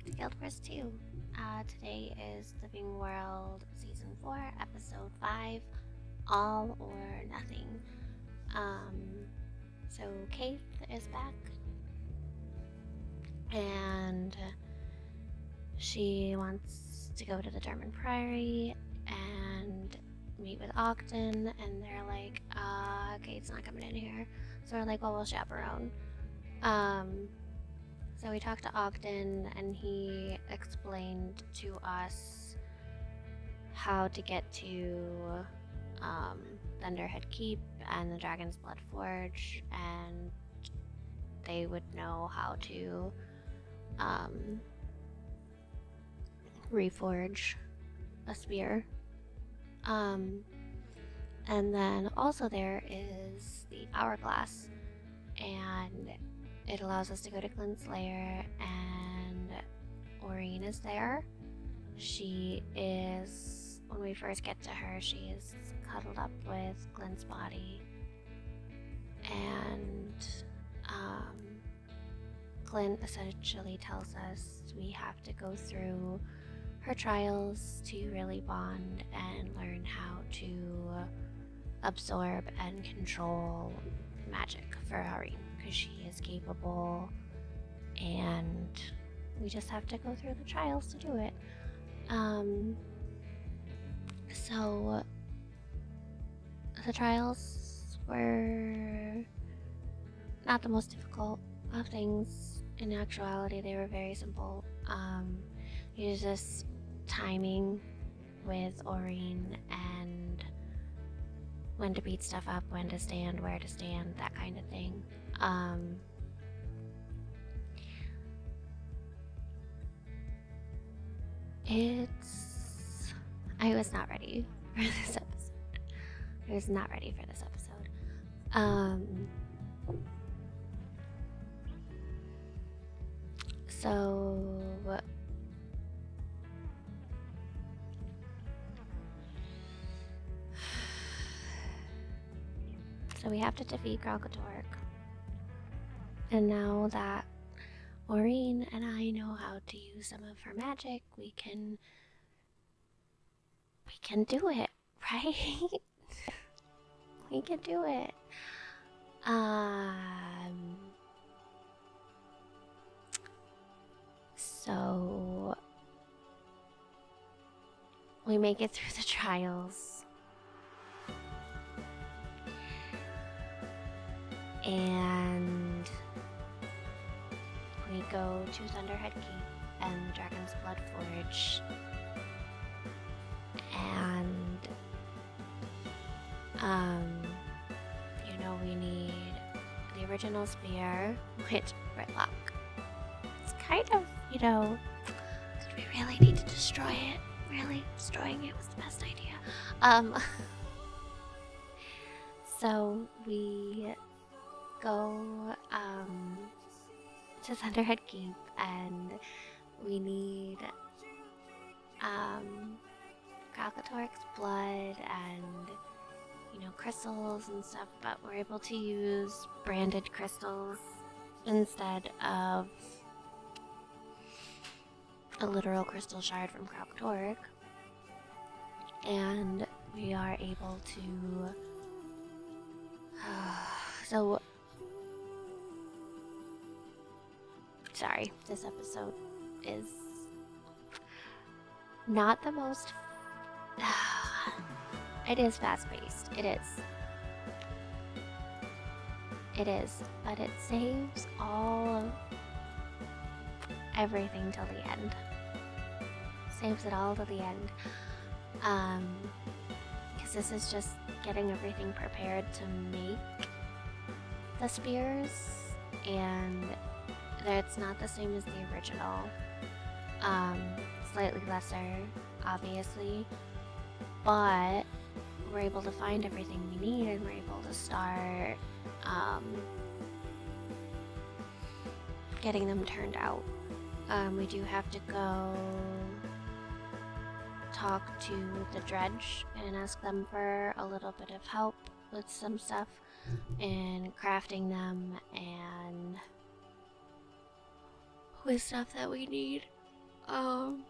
back to Guild Wars 2. Today is Living World Season 4, Episode 5, All or Nothing. So Keith is back, and she wants to go to the German Priory and meet with Ogden, and they're like, Kate's not coming in here. So we're like, well, we'll chaperone. So we talked to Ogden, and he explained to us how to get to Thunderhead Keep and the Dragon's Blood Forge, and they would know how to reforge a spear. And then also there is the Hourglass, and it allows us to go to Glint's lair, and Aureen is there. She is, when we first get to her, she is cuddled up with Glint's body, and Glint essentially tells us we have to go through her trials to really bond and learn how to absorb and control magic for Aureen, because she is capable, and we just have to go through the trials to do it. So the trials were not the most difficult of things. In actuality, they were very simple. It was just timing with Aureen and when to beat stuff up, when to stand, where to stand, that kind of thing. I was not ready for this episode. I was not ready for this episode. So we have to defeat Kralkatork. And now that Aureen and I know how to use some of her magic, we can do it, right? We can do it. So we make it through the trials, and we go to Thunderhead Keep and the Dragon's Blood Forge, and we need the original spear, which Britlock. It's kind of, did we really need to destroy it? Really? Destroying it was the best idea. So we go to Thunderhead Keep, and we need Kralkatork's blood and crystals and stuff, but we're able to use branded crystals instead of a literal crystal shard from Kralkatork, and we are able to sorry, this episode is not the most it is fast-paced. It is, but it saves everything till the end. Saves it all to the end. Because this is just getting everything prepared to make the spears, and it's not the same as the original. Slightly lesser, obviously, but we're able to find everything we need, and we're able to start getting them turned out. We do have to go talk to the Dredge and ask them for a little bit of help with some stuff and crafting them and with stuff that we need. Um,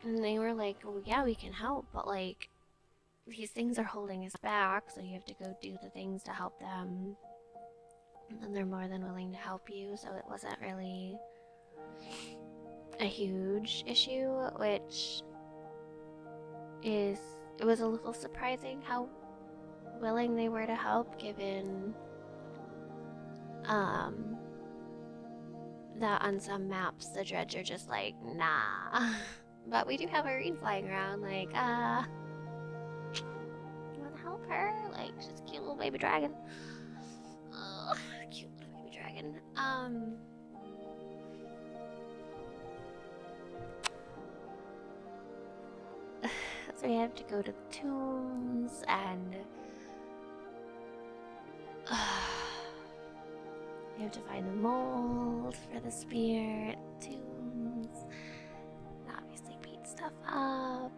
and they were like, well, yeah, we can help, but like, these things are holding us back, so you have to go do the things to help them. And they're more than willing to help you, so it wasn't really a huge issue, which is, it was a little surprising how willing they were to help, given that on some maps the Dredge are just like, nah. But we do have Irene flying around, like, you wanna help her? Like, she's a cute little baby dragon. Ugh, cute little baby dragon. So we have to go to the tombs and we have to find the mold for the spear at the tombs. And obviously beat stuff up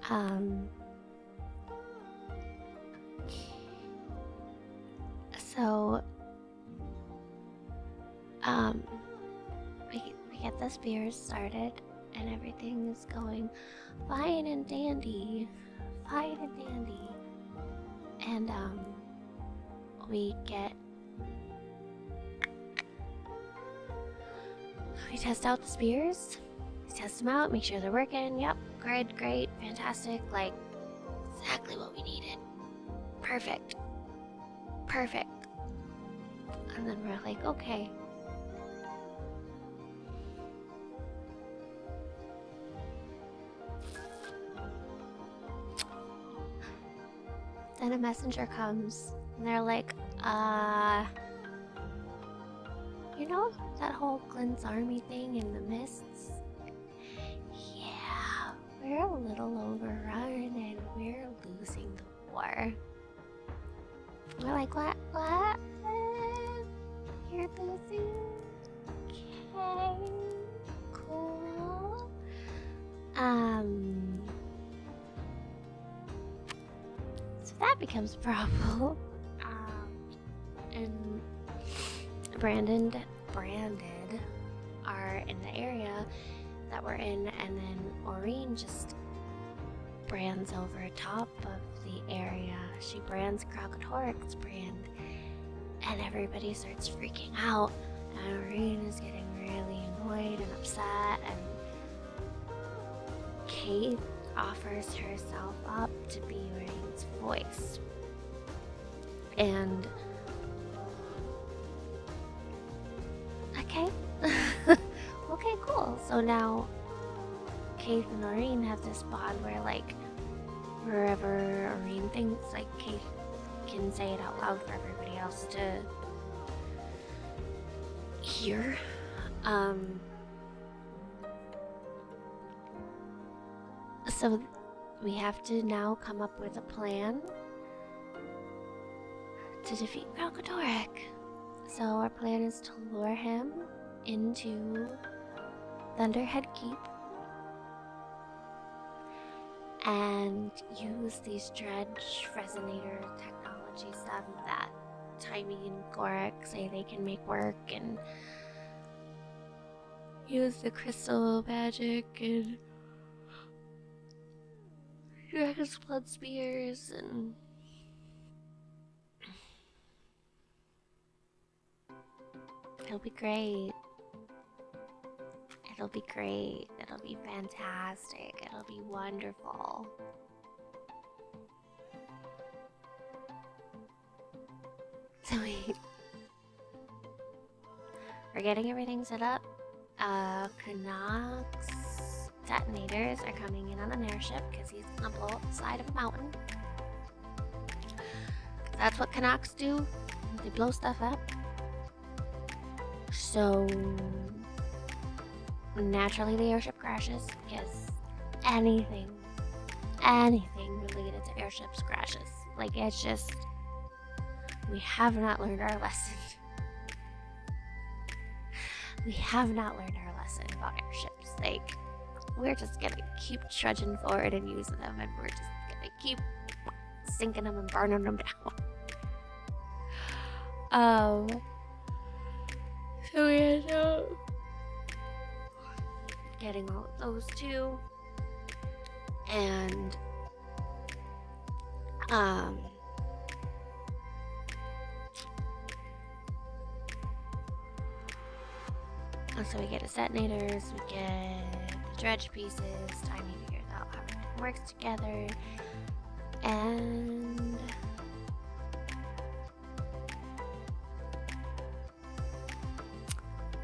and so we get the spears started and everything is going fine and dandy. Fine and dandy. And we test out the spears. We test them out, make sure they're working. Yep, great, fantastic, like exactly what we needed. Perfect. And then we're like, okay. Then a messenger comes, and they're like, you know that whole Glenn's army thing in the mists? Yeah, we're a little overrun, and we're losing the war. We're like, what? You're losing? Okay, cool. So that becomes a problem. And Branded are in the area that we're in, and then Maureen just brands over top of the area. She brands Krokotorik's brand, and everybody starts freaking out. And Maureen is getting really annoyed and upset, and Kate offers herself up to be Maureen's voice. And okay. Okay, cool. So now Keith and Noreen have this bond where, like, wherever Noreen thinks, like, Keith can say it out loud for everybody else to hear. So we have to now come up with a plan to defeat Krokotorik. So our plan is to lure him into Thunderhead Keep and use these dredge resonator technology stuff that Timey and Gorak say they can make work, and use the crystal magic and Dragon's Blood Spears, and it'll be great. It'll be great. It'll be fantastic. It'll be wonderful. So we're getting everything set up. Canucks detonators are coming in on an airship because he's gonna blow up the side of a mountain. That's what Canucks do. They blow stuff up. So naturally the airship crashes because anything related to airships crashes. Like, it's just, we have not learned our lesson. We have not learned our lesson about airships. Like, we're just gonna keep trudging forward and using them, and we're just gonna keep sinking them and burning them down. Um, so we end up getting all of those too. And, so we get his detonators, we get the dredge pieces, Tiny figures out how everything works together, and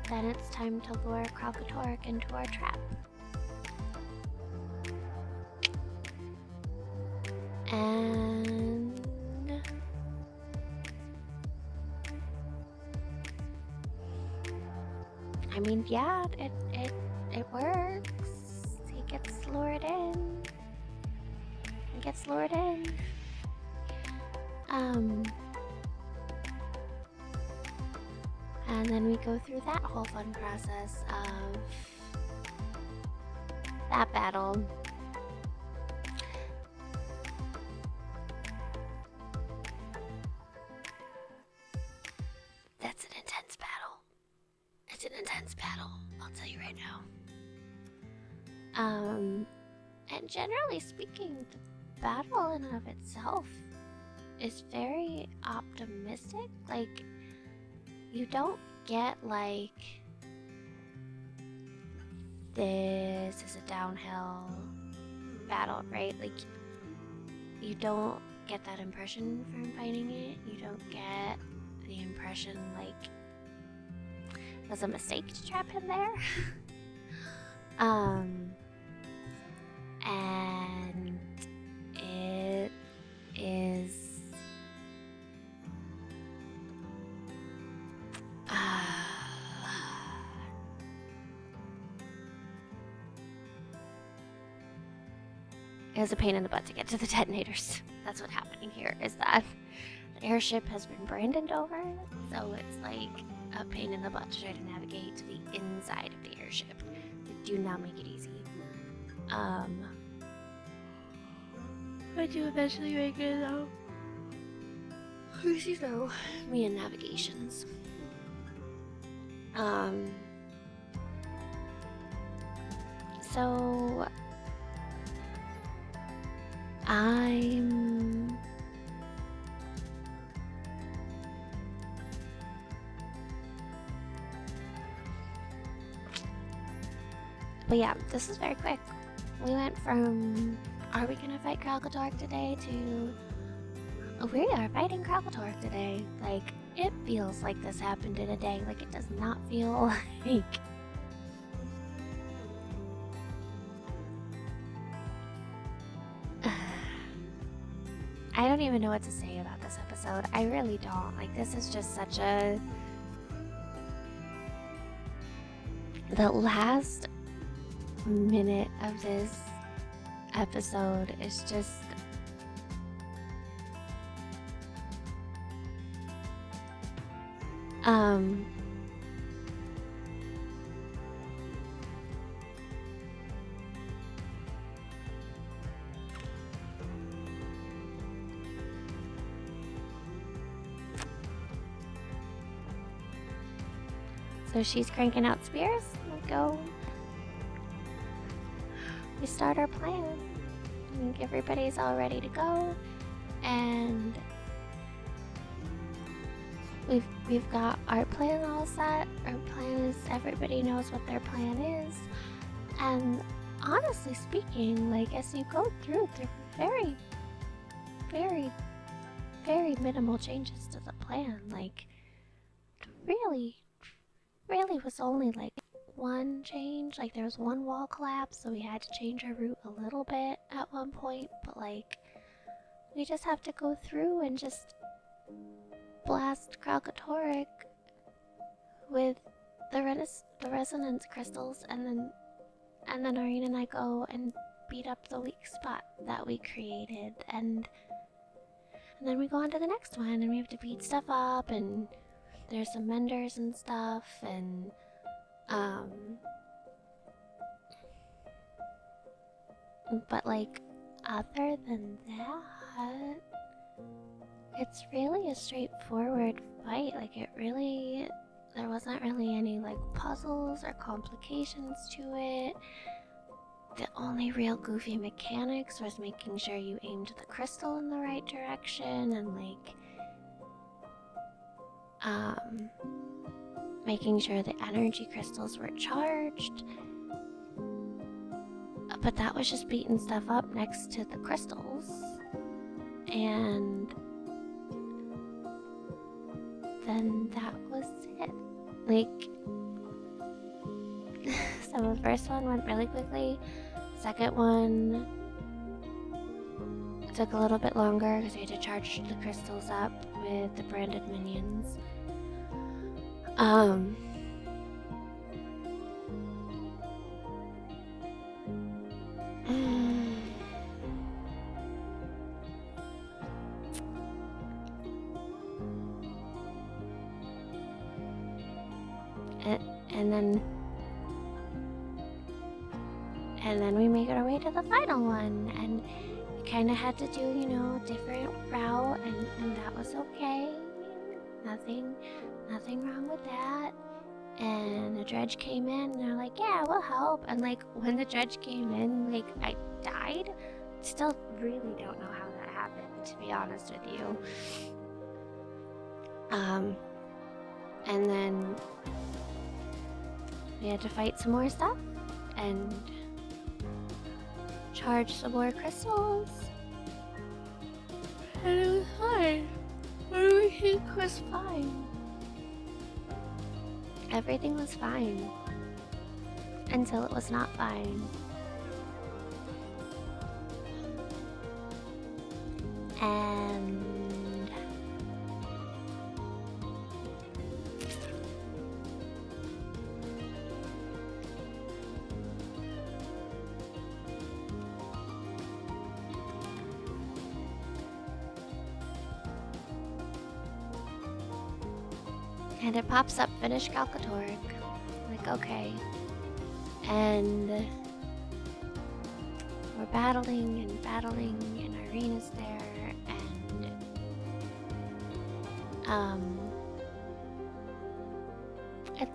then it's time to lure Kralkatork into our trap. And I mean, yeah, it works. He gets lured in. And then we go through that whole fun process of that battle. That's an intense battle. It's an intense battle, I'll tell you right now. And generally speaking, the battle in and of itself is very optimistic. Like, you don't get like, this is a downhill battle, right? Like, you don't get that impression from fighting it. You don't get the impression like it was a mistake to trap him there. And it is it was a pain in the butt to get to the detonators. That's what's happening here, is that the airship has been branded over, so it's like a pain in the butt to try to navigate to the inside of the airship. They do not make it easy. I do eventually make it though. Easy though. Me and navigations. So but yeah, this is very quick. We went from, are we gonna fight Kralkatork today, to, oh, we are fighting Kralkatork today. Like, it feels like this happened in a day. Like, it does not feel like... I don't even know what to say about this episode. I really don't. Like, this is just such a... The last minute of this episode is just... So she's cranking out spears. We go. We start our plan. I think everybody's all ready to go, and we've got our plan all set. Our plan is, everybody knows what their plan is, and honestly speaking, like, as you go through, there are very, very, very minimal changes to the plan. Like, really was only like one change. Like, there was one wall collapse, so we had to change our route a little bit at one point, but like, we just have to go through and just blast Kralkatork with the resonance crystals, and then Irene and I go and beat up the weak spot that we created, and then we go on to the next one, and we have to beat stuff up, and there's some menders and stuff, and but like, other than that, It's really a straightforward fight. Like, there wasn't really any, like, puzzles or complications to it. The only real goofy mechanics was making sure you aimed the crystal in the right direction and, like, making sure the energy crystals were charged. But that was just beating stuff up next to the crystals. And then that was it. Like, so the first one went really quickly. Second one took a little bit longer because we had to charge the crystals up with the branded minions. And then we make our way to the final one, and we kind of had to do, you know, a different route, and that was okay. Nothing wrong with that. And the dredge came in, and they're like, yeah, we'll help. And like, when the dredge came in, like, I died. Still really don't know how that happened, to be honest with you. And then we had to fight some more stuff, and charge some more crystals. And it was fine. Everything was fine. Everything was fine. Until it was not fine. And it pops up, finish Calcatoric. Like, okay. And we're battling, and Irene's there, and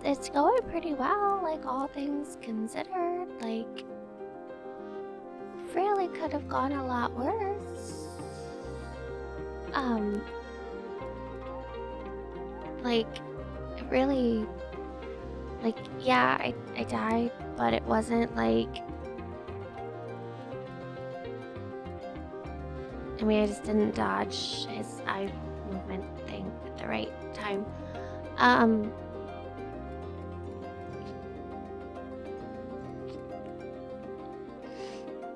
it's going pretty well, like, all things considered. Like, really could have gone a lot worse. Like, really, like, yeah, I died, but it wasn't like, I mean, I just didn't dodge his eye movement thing at the right time.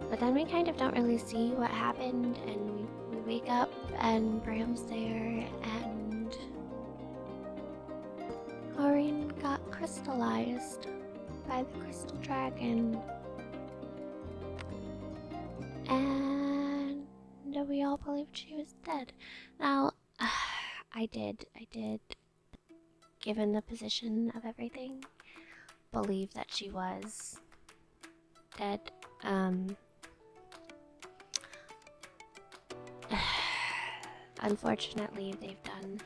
But then we kind of don't really see what happened, and we wake up, and Bram's there, and Irene got crystallized by the crystal dragon. And we all believed she was dead. Now, I did, given the position of everything, believe that she was dead. Unfortunately, they've done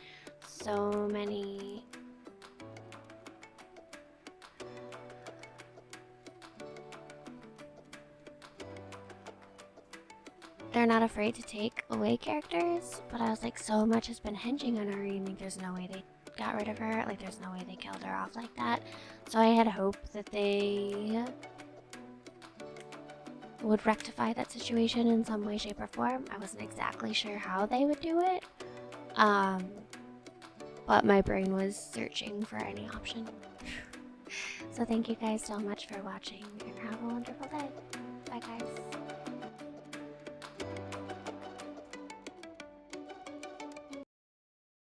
so many they're not afraid to take away characters, but I was like, so much has been hinging on Irene, like there's no way they got rid of her, like there's no way they killed her off like that. So I had hope that they would rectify that situation in some way, shape, or form. I wasn't exactly sure how they would do it, but my brain was searching for any option. So thank you guys so much for watching, and have a wonderful day. Bye guys.